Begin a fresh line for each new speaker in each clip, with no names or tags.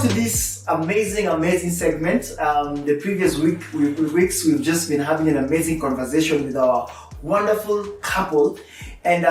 to this amazing segment. The previous weeks we've just been having an amazing conversation with our wonderful couple, and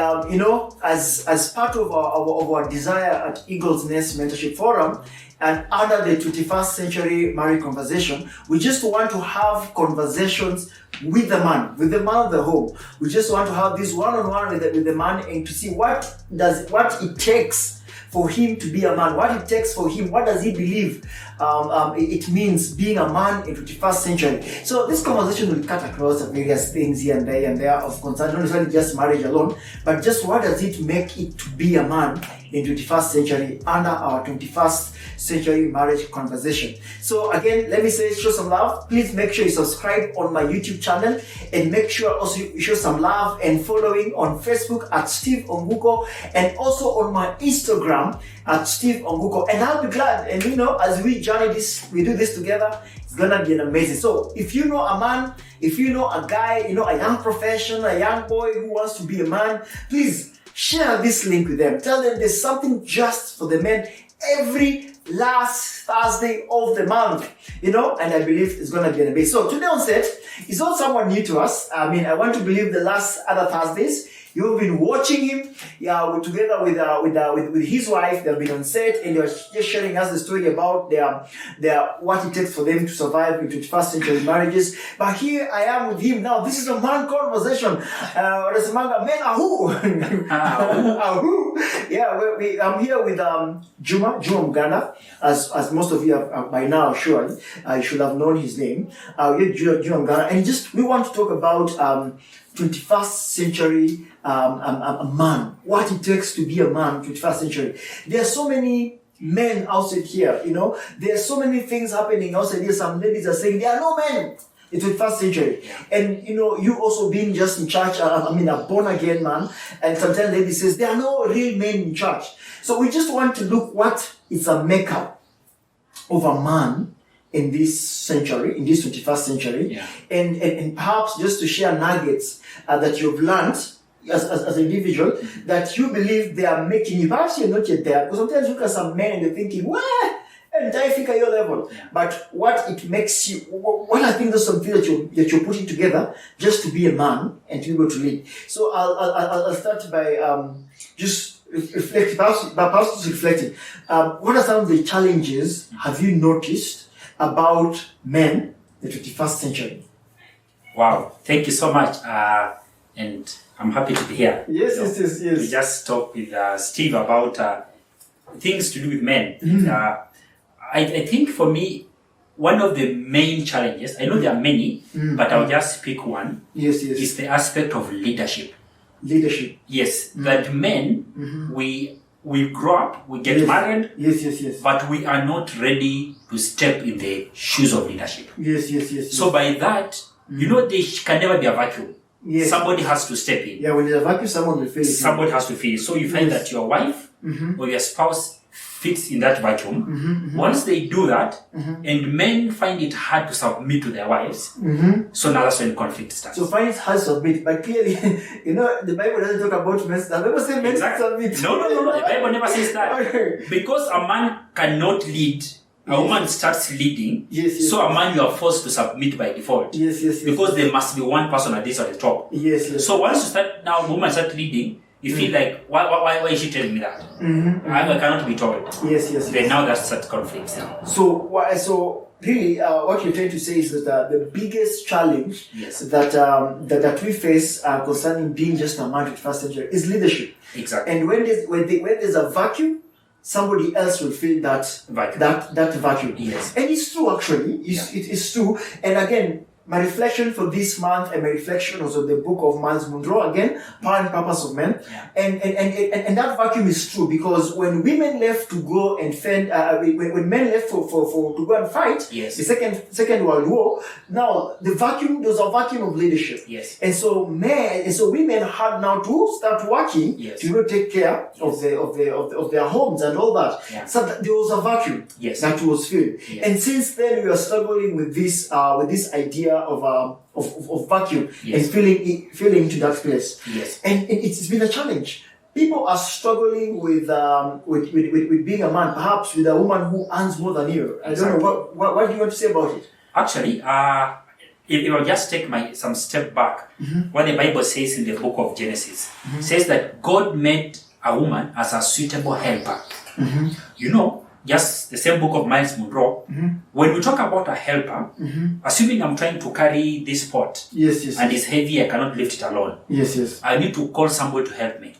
as part of our desire at Eagle's Nest Mentorship Forum, and under the 21st Century Marriage Conversation, we just want to have conversations with the man of the home. We just want to have this one-on-one with the man, and to see what it takes for him to be a man, what it takes for him, what does he believe it means being a man in 21st century. So this conversation will cut across various things here and there of concern, not necessarily just marriage alone, but just what does it make it to be a man in 21st century under our 21st century marriage conversation. So again, let me say, show some love. Please make sure you subscribe on my YouTube channel, and make sure also you show some love and following on Facebook at Steve Onguko, and also on my Instagram at Steve Onguko. And I'll be glad, and as we journey this, we do this together, it's gonna be an amazing. So if you know a man, if you know a guy, a young professional, a young boy who wants to be a man, please share this link with them. Tell them there's something just for the men every last Thursday of the month, and I believe it's going to be an amazing. So today on set is not someone new to us. I want to believe the last other Thursdays you've been watching him, together with his wife. They've been on set, and they're just sharing us the story about their what it takes for them to survive in 21st century marriages. But here I am with him now. This is a man conversation. Men ahu. Ahu. Yeah, I'm here with Juma Muganda, as most of you have by now surely you should have known his name. We're Juma Muganda, and we want to talk about 21st century a man, what it takes to be a man in 21st century. There are so many men outside here, there are so many things happening outside here. Some ladies are saying there are no men in 21st century. Yeah. And you also being just in church, a born again man, and sometimes ladies says there are no real men in church. So we just want to look what is a makeup of a man in this century, in this 21st century,
yeah.
and perhaps just to share nuggets that you've learned as an individual, that you believe they are making you. Perhaps you're not yet there, because sometimes you look at some men and you're thinking, well, and I think at your level. Yeah. But what it makes you, what I think there's something that you're putting together just to be a man and to be able to lead. So I'll start by just reflecting, perhaps just reflecting. What are some of the challenges have you noticed about men in the 21st century?
Wow, thank you so much, and I'm happy to be here.
Yes.
We just talked with Steve about things to do with men.
Mm-hmm.
I think for me, one of the main challenges, I know there are many, but I'll just pick one.
Yes.
Is the aspect of leadership.
Leadership.
Yes, that men, we grow up, we get married.
Yes.
But we are not ready to step in the shoes of leadership.
Yes.
So by that, there can never be a vacuum.
Yes.
Somebody has to step in.
Yeah, when there's a vacuum, someone will fill it.
Somebody has to fill it. So you find that your wife or your spouse fits in that vacuum. Once they do that, and men find it hard to submit to their wives, so now that's when conflict starts.
So find it hard to submit, but clearly, the Bible doesn't talk about men. The Bible says men submit.
No. The Bible never says that.
Okay.
Because a man cannot lead, a woman starts leading.
Yes.
So a man, you are forced to submit by default.
Yes.
Because there must be one person at this at the top.
Yes.
So once you start, now woman start leading, you feel like, why is she telling me that? I cannot be told.
Yes.
Then now that's that conflict. Yeah.
So really, what you're trying to say is that the biggest challenge that we face concerning being just a man in the 21st century is leadership.
Exactly.
And when there's a vacuum, somebody else will fill that vacuum.
Yes.
And it's true, actually. It's true. And again, my reflection for this month, and my reflection was on the book of Miles Monroe, again, Power and Purpose of Men.
Yeah.
And that vacuum is true, because when women left to go and fend, when men left for to go and fight,
yes,
the second World War, now there was a vacuum of leadership.
Yes.
And so women had now to start working,
yes,
to take care, yes, of their homes and all that.
Yeah.
So there was a vacuum,
yes,
that was filled.
Yes.
And since then we are struggling with this idea of vacuum,
yes,
and filling into that place.
Yes.
And it's been a challenge. people are struggling with being a man, perhaps with a woman who earns more than you. I don't know, what do you want to say about it?
Actually, if I'll just take some step back, what the Bible says in the book of Genesis, says that God made a woman as a suitable helper. You know, just the same book of Miles Monroe, when we talk about a helper, assuming I'm trying to carry this pot, and it's heavy, I cannot lift it alone. I need to call somebody to help me.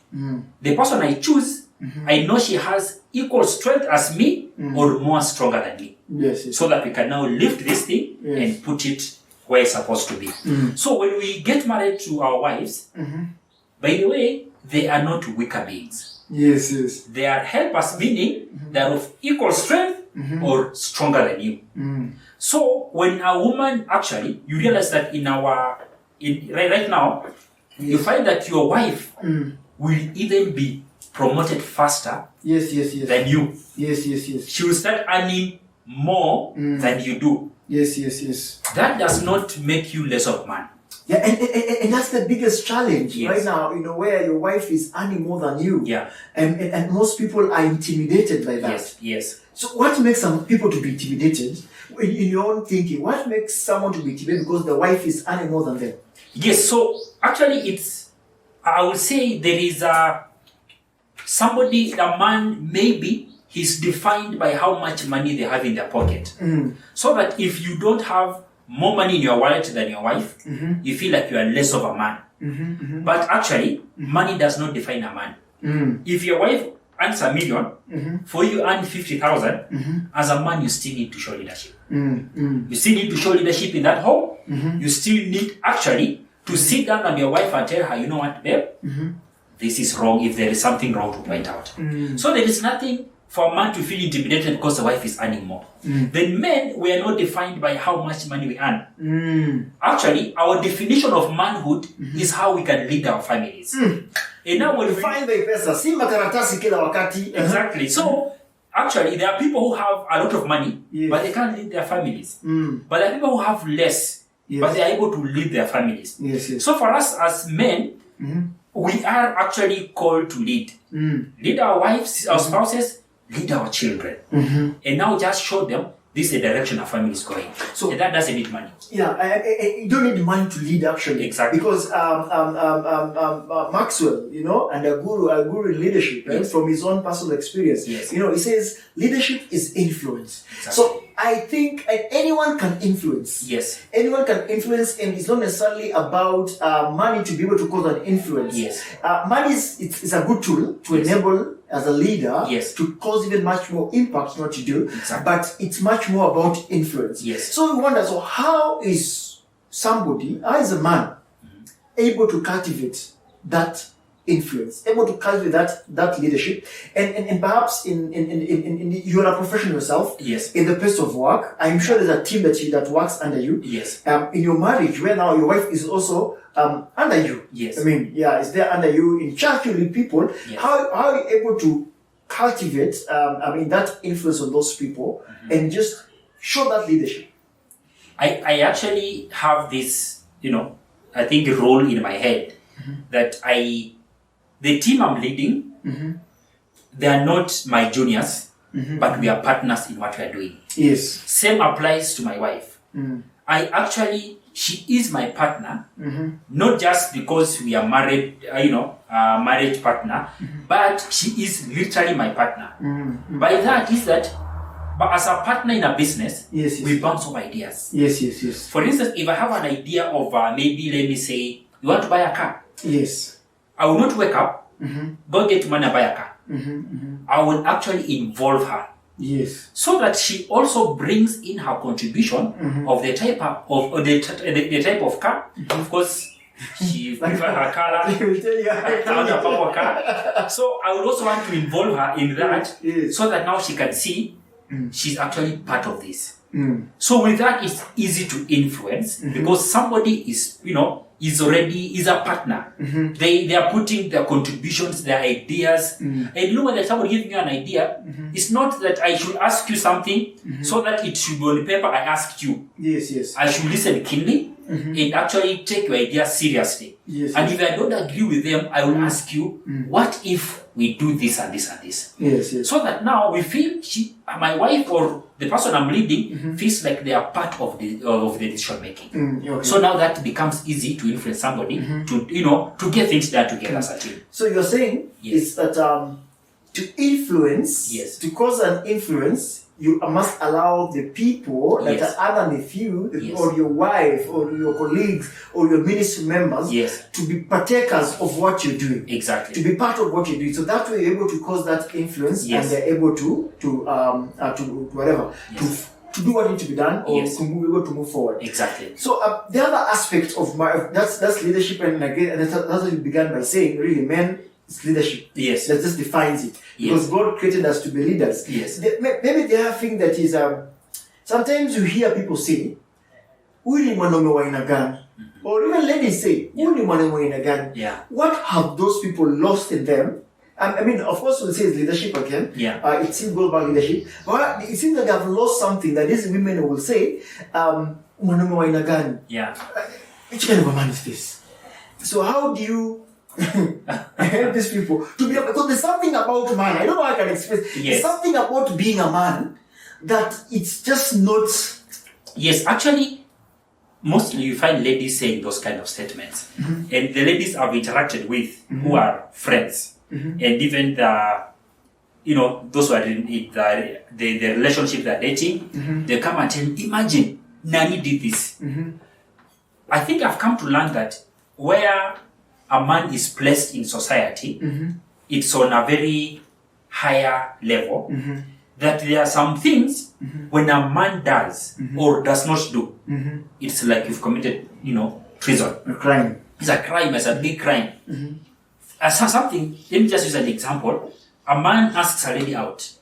The person I choose, I know she has equal strength as me or more stronger than me. So that we can now lift this thing and put it where it's supposed to be. So when we get married to our wives, by the way, they are not weaker beings. They are helpers, meaning they are of equal strength or stronger than you. So when a woman, actually, you realize that right now, you find that your wife will even be promoted faster than you. She will start earning more than you do. That does not make you less of man.
Yeah, and that's the biggest challenge right now, where your wife is earning more than you. And most people are intimidated by that. So what makes some people to be intimidated in your own thinking? What makes someone to be intimidated because the wife is earning more than them?
Yes, so actually I would say there is a man, maybe he's defined by how much money they have in their pocket. So that if you don't have more money in your wallet than your wife, you feel like you are less of a man. But actually, money does not define a man. If your wife earns $1 million, for you earn 50,000, as a man, you still need to show leadership. You still need to show leadership in that home. You still need actually to sit down with your wife and tell her, you know what, babe, this is wrong, if there is something wrong to point out. So there is nothing for a man to feel intimidated because the wife is earning more. Then men, we are not defined by how much money we earn. Actually, our definition of manhood is how we can lead our families. And now when we
find the pesa, si makaratasi kila wakati.
Exactly. So actually, there are people who have a lot of money, but they can't lead their families. But there are people who have less, but they are able to lead their families. So for us as men, we are actually called to lead. Lead our wives, our spouses, lead our children. And now just show them this is the direction our family is going. So and that doesn't need money.
You don't need money to lead, actually.
Exactly.
Because Maxwell, and a guru in leadership, right, from his own personal experience, he says leadership is influence. So I think anyone can influence. Anyone can influence, and it's not necessarily about money to be able to cause an influence. Money is a good tool to enable as a leader to cause even much more impact in what you do, but it's much more about influence. So we wonder, so how is a man able to cultivate that influence, able to cultivate that leadership, and perhaps in you're a professional yourself, in the place of work, I'm sure there's a team that works under you. In your marriage, where now your wife is also under you. I mean, is there under you in church, you lead people. How are you able to cultivate that influence on those people and just show that leadership?
I actually have this, I think role in my head that the team I'm leading, they are not my juniors, but we are partners in what we are doing. Same applies to my wife. She is my partner, not just because we are married, marriage partner, but she is literally my partner. By that is that, but as a partner in a business, we bounce off ideas. For instance, if I have an idea of maybe, let me say, you want to buy a car. I will not wake up, go get money and buy a car. I will actually involve her. So that she also brings in her contribution of the type of the type of car. Of course, she prefers her color. Purple car. So I would also want to involve her in that, so that now she can see she's actually part of this. So with that, it's easy to influence because somebody is, is a partner. They are putting their contributions, their ideas. And when there's somebody giving you an idea, it's not that I should ask you something so that it should be on the paper I asked you. I should listen keenly and actually take your idea seriously.
Yes,
And
yes.
if I don't agree with them, I will ask you, what if we do this and this and this?
Yes, yes.
So that now we feel my wife or the person I'm leading feels like they are part of the decision making.
Okay.
So now that becomes easy to influence somebody to get things done together as a team.
So you're saying
Yes.
is that to influence,
Yes.
to cause an influence, you must allow the people that
Yes.
are other than you,
Yes.
or your wife, or your colleagues, or your ministry members,
Yes.
to be partakers of what you're doing.
Exactly.
To be part of what you're doing. So that way you're able to cause that influence,
Yes.
and they're able to whatever,
Yes.
to do what needs to be done, or
Yes.
to be able to move forward.
Exactly.
So the other aspect of that's leadership, and again, and that's what you began by saying. Really, men, it's leadership.
Yes.
That just defines it, because
Yes.
God created us to be leaders.
Yes.
Maybe the other thing that is sometimes you hear people say, "Huyu ni mwanaume wa aina gani?" Or even ladies say, "Huyu ni mwanaume wa aina gani?"
Yeah.
What have those people lost in them? I mean, of course, we'll say it's leadership again.
Yeah.
It still goes about leadership. But it seems like they have lost something that these women will say, "Mwanaume wa aina gani?"
Yeah.
Which kind of a man is this? So how do you help these people to be, because there's something about man, I don't know how I can express.
Yes.
There's something about being a man that it's just not.
Yes, actually, mostly you find ladies saying those kind of statements. And the ladies I've interacted with who are friends, and even those who are in the relationship they're dating, they come and tell me, imagine, Nani did this. I think I've come to learn that where a man is placed in society, it's on a very higher level, that there are some things when a man does or does not do, it's like you've committed, treason.
A crime.
It's a crime, it's a big crime. As something, let me just use an example. A man asks a lady out.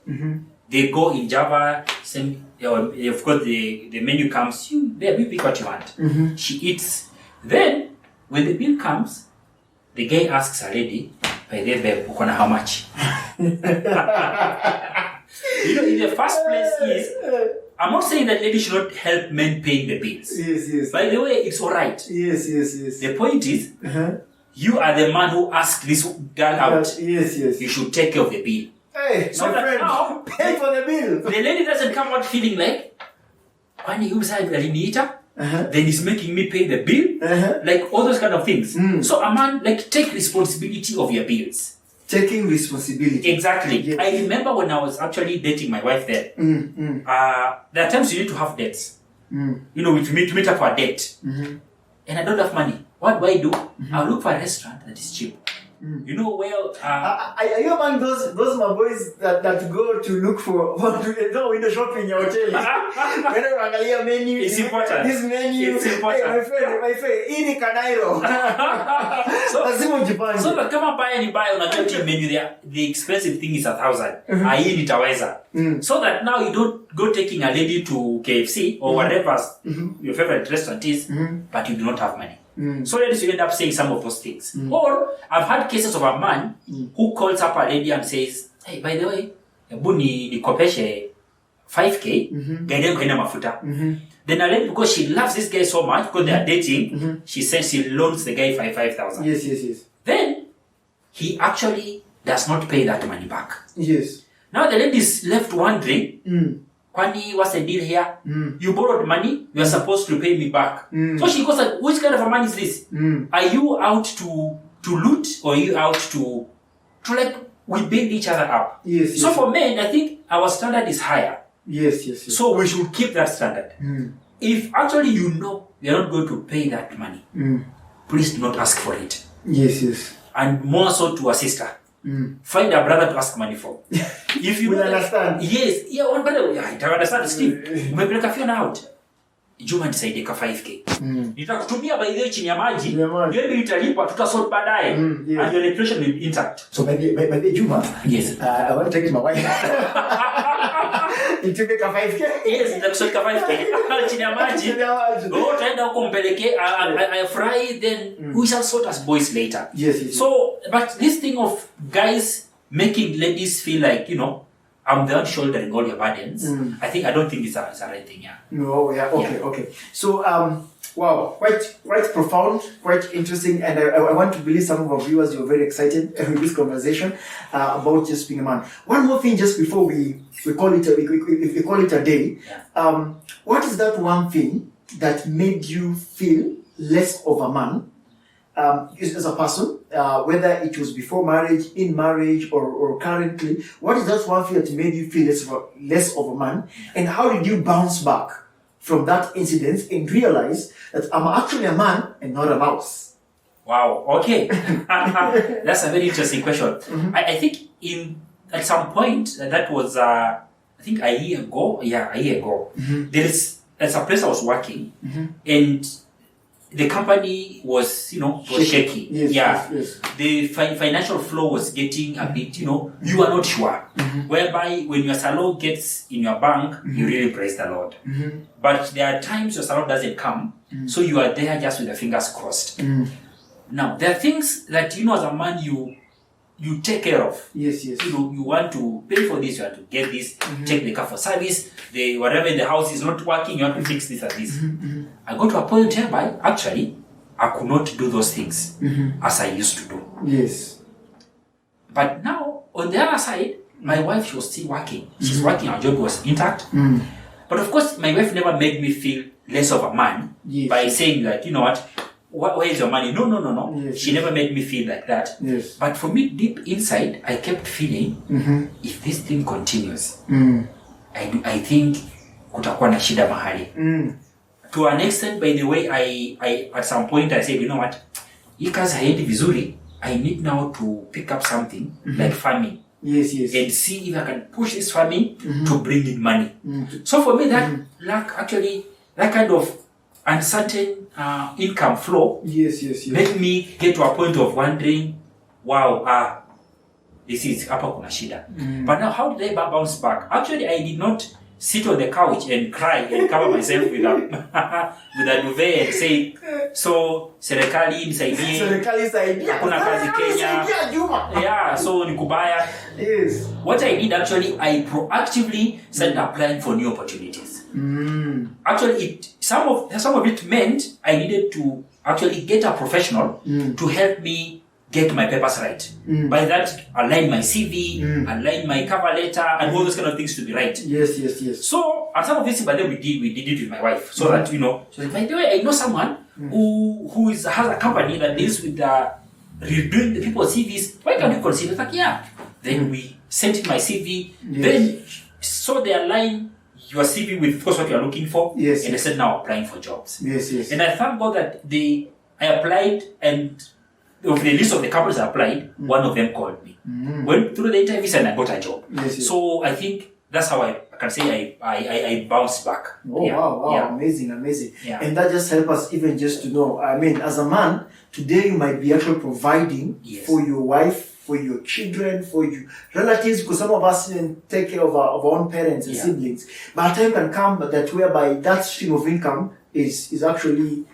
They go in Java, of course the menu comes, babe, you pick what you want. She eats. Then, when the bill comes, the guy asks a lady, by the way, babe, ukona how much? In the first place is, I'm not saying that ladies should not help men paying the bills.
Yes, yes.
By the way, it's alright.
Yes, yes, yes.
The point is, you are the man who asked this girl out.
Yes, yes.
You should take care of the bill.
Hey,
So
my
that
friend,
now-
pay for the bill.
The lady doesn't come out feeling like, kwani huyu msanii aliniita, then he's making me pay the bill, like all those kind of things. So a man, like, take responsibility of your bills.
Taking responsibility.
Exactly.
Yes.
I remember when I was actually dating my wife there, there are times you need to have dates. To meet up for a date. And I don't have money. What do? I'll look for a restaurant that is cheap.
Are you among those my boys that go to look for window shopping in your hotel? Whenever angalia menu,
It's important.
This menu.
It's important.
Hey, my friend, hii ni kanairo. Lazima ujipange.
So that kama buy unajua team menu the expensive thing is 1,000. Hii nitaweza. So that now you don't go taking a lady to KFC or whatever your favorite restaurant is, but you do not have money. So ladies will end up saying some of those things. Or I've had cases of a man who calls up a lady and says, hey, by the way, hebu nikopeshe 5K, gari yangu haina mafuta. Then a lady, because she loves this guy so much, because they are dating, she says she loans the guy 5,000.
Yes.
Then he actually does not pay that money back.
Yes.
Now the lady is left wondering, kwani, what's the deal here? You borrowed money, you are supposed to pay me back. So she goes like, which kind of a man is this? Are you out to loot, or are you out to like, we build each other up?
Yes.
So for men, I think our standard is higher.
Yes.
So we should keep that standard. If actually you're not going to pay that money, please do not ask for it.
Yes.
And more so to a sister. Find a brother to ask money for. If you
will understand.
Yes. Yeah, one brother. Yeah, I understand. Steve, umepeleka Fiona out. Juma nisaidie ka 5K. Nitakutumia by the way chini ya maji. Maybe utalipa, tutasort baadaye. And your reputation will be intact.
So by the Juma.
Yes.
I want to take my wife. Nitume ka 5K.
Yes, nitakusort ka 5K. Chini ya maji. Go tutaenda huko mpeleke I fry, then we shall sort as boys later.
Yes.
So, but this thing of guys making ladies feel like, I'm the one shouldering all your burdens. I don't think it's a right thing, yeah.
No, yeah, okay. So, Wow, quite profound, quite interesting, and I want to believe some of our viewers you're very excited with this conversation about just being a man. One more thing, just before we call it a day. What is that one thing that made you feel less of a man as a person, whether it was before marriage, in marriage, or currently? What is that one thing that made you feel less of a man, and how did you bounce back from that incident and realize that I'm actually a man and not a mouse?
Wow, okay. That's a very interesting question. I think at some point, that was, I think a year ago. There's a place I was working, and the company was, shaky.
Yes.
The financial flow was getting a bit, you are not sure. Whereby when your salary gets in your bank, you really praise the Lord. But there are times your salary doesn't come, so you are there just with the fingers crossed. Now, there are things that, as a man, you take care of.
Yes.
You want to pay for this, you want to get this, take the car for service, whatever in the house is not working, you have to fix this and this. I got to a point whereby, actually, I could not do those things as I used to do.
Yes.
But now, on the other side, my wife, she was still working. She's working, her job was intact. But of course, my wife never made me feel less of a man by saying that, where is your money? No.
Yes,
she never made me feel like that.
Yes.
But for me, deep inside, I kept feeling, if this thing continues, I think kutakuwa na shida mahali. To an extent, by the way, I at some point I said, hii kazi haendi vizuri, I need now to pick up something like farming.
Yes.
And see if I can push this farming to bring in money. So for me, that kind of uncertain income flow made me get to a point of wondering, wow, this is hapa kuna shida. But now, how did I bounce back? Actually, I did not sit on the couch and cry and cover myself with a duvet and say, so serikali nisaidie, hakuna kazi Kenya. Yeah, so ni kubaya.
Yes.
What I did, actually, I proactively started applying for new opportunities. Actually, some of it meant I needed to actually get a professional to help me get my papers right. By that, align my CV, align my cover letter, and all those kind of things to be right.
Yes.
So, and some of this, but then we did it with my wife, so that So, by the way, I know someone who has a company that deals with redoing the people's CVs. Why can't you consider that? Yeah. Then we sent in my CV. Then so they align your CV with, of course, what you are looking for.
Yes.
And they said now applying for jobs.
Yes.
And I thank God that I applied, and of the list of the companies I applied, one of them called me. Went through the interviews and I got a job.
Yes.
So I think that's how I can say I bounced back.
Oh, wow. Yeah. Amazing.
Yeah.
And that just helps us even just to know, as a man, today you might be actually providing for your wife, for your children, for your relatives, because some of us even take care of our own parents and siblings. But a time can come that whereby that stream of income is actually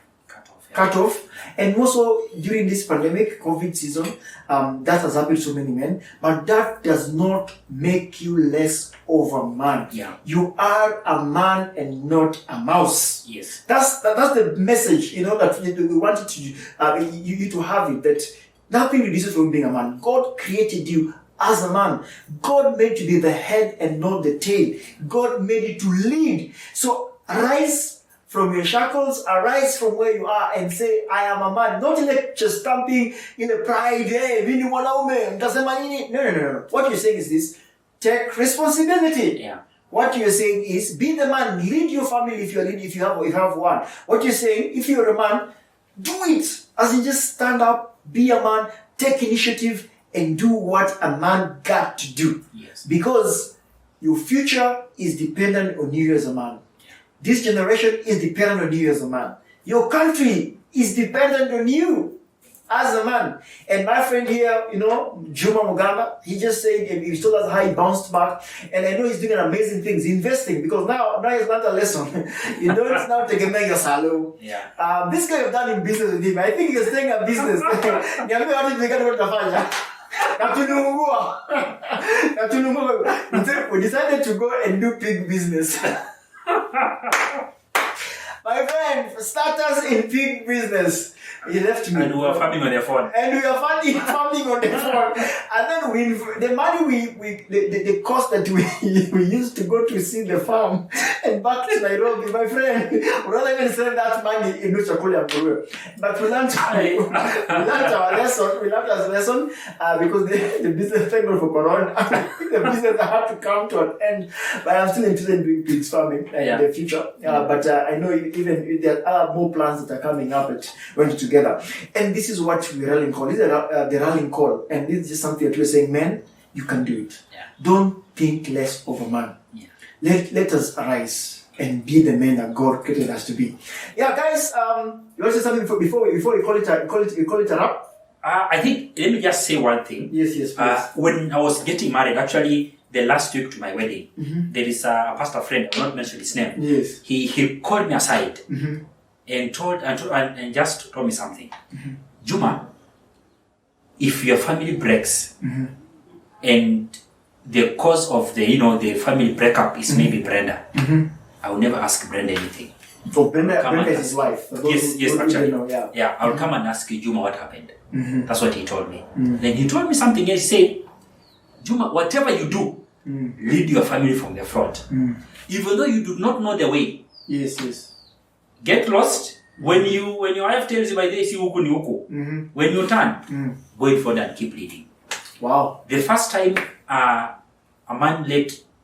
cut off. And also during this pandemic, COVID season, that has happened to so many men, but that does not make you less of a man.
Yeah.
You are a man and not a mouse.
Yes.
That's the message, that we wanted to you to have it, that nothing reduces from being a man. God created you as a man. God made you to be the head and not the tail. God made you to lead. So arise from your shackles, arise from where you are and say, I am a man. Not like just stamping in the pride, hey, mimi mwanaume, mtasema nini? No. What you're saying is this: take responsibility.
Yeah.
What you're saying is, be the man, lead your family if you have one. What you're saying, if you're a man, do it. As in, just stand up, be a man, take initiative, and do what a man got to do.
Yes.
Because your future is dependent on you as a man. This generation is dependent on you as a man. Your country is dependent on you as a man. And my friend here, Juma Muganda, he just said, he told us how he bounced back. And I know he's doing amazing things, investing, because now he's not a lesson. You don't now take a mega salary.
Yeah.
This guy have done in business with him. I think he's staying a business. We decided to go and do pig business. But My friend, starters in pig business. He left me.
And we were farming on their phone.
And we are farming on the phone. And then the money the cost that we used to go to see the farm and back to Nairobi, my friend, we rather even send that money in Chakula and Peru. But we learned our lesson. We learned our lesson because the business, thank God for Corona, the business had to come to an end. But I'm still interested in doing pigs farming in the future. But I know even there are more plans that are coming up at when together. And this is what we rallying call. This is the rallying call. And this is just something that we're saying, man, you can do it.
Yeah.
Don't think less of a man.
Yeah.
Let us arise and be the men that God created us to be. Yeah, guys, you want to say something before we call it a wrap?
I think, let me just say one thing.
Yes, please.
When I was getting married, actually, the last week to my wedding, there is a pastor friend, I will not mention his name.
Yes.
He called me aside and just told me something. Juma, if your family breaks and the cause of the family breakup is maybe Brenda, I will never ask Brenda anything.
For Brenda is his wife.
Yes, actually.
Know,
yeah, I'll come and ask you, Juma, what happened. That's what he told me. Then he told me something else. He said, Juma, whatever you do, lead your family from the front. Even though you do not know the way.
Yes.
Get lost. When your wife tells you by this, huku ni huku. When you turn, go in front and keep leading.
Wow.
The first time a man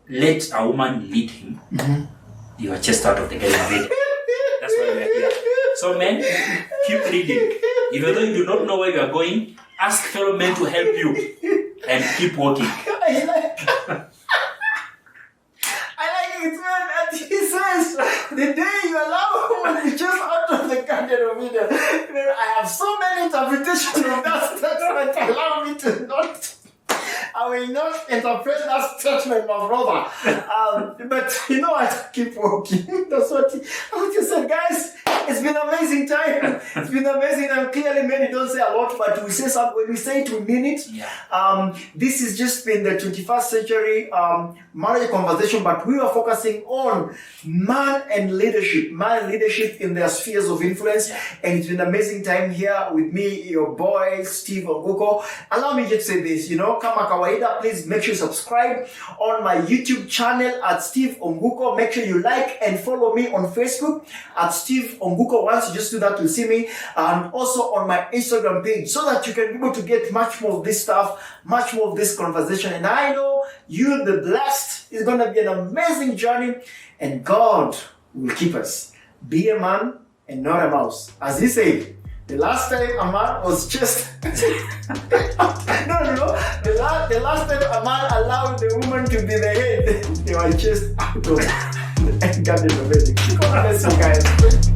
let a woman lead him, you are chased out of the garden of Eden. That's why we are here. So men, keep leading. Even though you do not know where you are going, ask fellow men to help you and keep walking.
It, man, and he says, the day you allow a woman to just out of the garden of Eden, I have so many interpretations of that statement. Allow me to not. I will not interpret that statement, my brother. But I keep walking. That's what he said, guys. It's been an amazing time. It's been amazing. And clearly, many don't say a lot, but we say something. When we say it, we mean it.
Yeah.
This has just been the 21st century marriage conversation, but we are focusing on man and leadership in their spheres of influence.
Yeah.
And it's been an amazing time here with me, your boy, Steve Onguko. Allow me just to say this, kama kawaida, please make sure you subscribe on my YouTube channel at Steve Onguko. Make sure you like and follow me on Facebook at Steve Onguko. Once you just do that, you'll see me. And also on my Instagram page so that you can be able to get much more of this stuff, much more of this conversation. And I know you'll be blessed. It's going to be an amazing journey. And God will keep us. Be a man and not a mouse. As he said, the last time a man was just... no. The last time a man allowed the woman to be the head, they were just out of... God is amazing. God bless you guys.